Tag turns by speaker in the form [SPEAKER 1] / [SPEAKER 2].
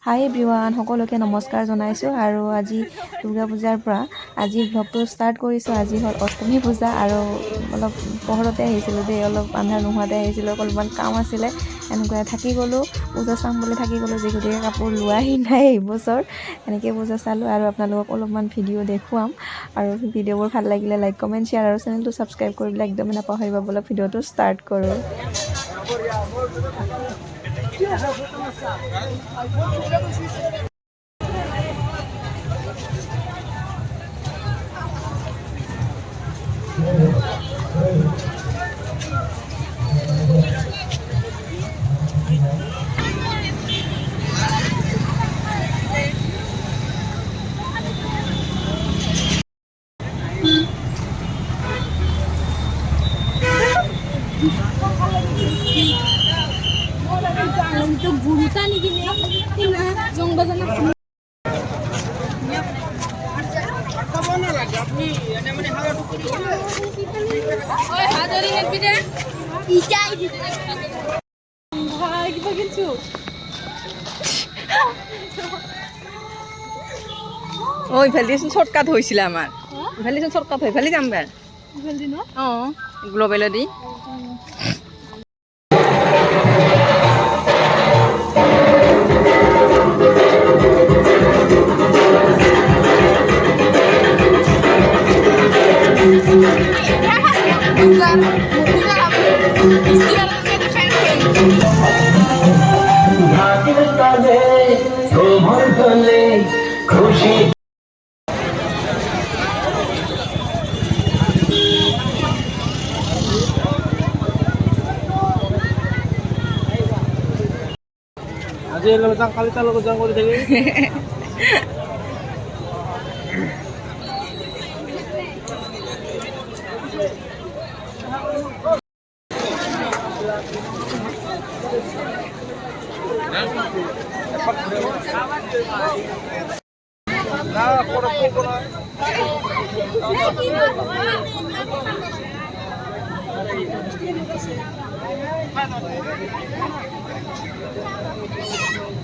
[SPEAKER 1] High everyone, সকলোকে নমস্কাৰ জনাইছোঁ আৰু আজি দুৰ্গা পূজাৰ পৰা আজি ভ্লগটো ষ্টাৰ্ট কৰিছোঁ। আজি হ'ল অষ্টমী পূজা আৰু অলপ পোহৰতে আহিছিলোঁ দেই, অলপ আন্ধাৰ নোহোৱাতে আহিছিলোঁ, অলপমান কাম আছিলে, এনেকুৱাই থাকি গ'লোঁ। পূজা চাম বুলি থাকি গ'লোঁ, যি গতিকে কাপোৰ লোৱাই নাই এইবছৰ। এনেকৈ পূজা চালোঁ আৰু আপোনালোকক অলপমান ভিডিঅ' দেখুৱাম। আৰু ভিডিঅ'বোৰ ভাল লাগিলে লাইক কমেণ্ট শ্বেয়াৰ আৰু চেনেলটো ছাবস্ক্ৰাইব কৰিবলৈ একদমেই নাপাহৰিব। বলক ভিডিঅ'টো ষ্টাৰ্ট কৰোঁ।
[SPEAKER 2] itu burutan gini jong bagana oi hadari ngepi deh ijai gitu hai gitu
[SPEAKER 3] oi validation shortcut হইছিল আমার ভ্যালিডেশন শর্টকাট হই ভ্যালি যামবার
[SPEAKER 2] ভ্যালি ন
[SPEAKER 3] গ্লোবাল দি খুশি
[SPEAKER 4] আজি এগুলো যাং কালি তার লগত যাং করে থাকি না পড়া করব না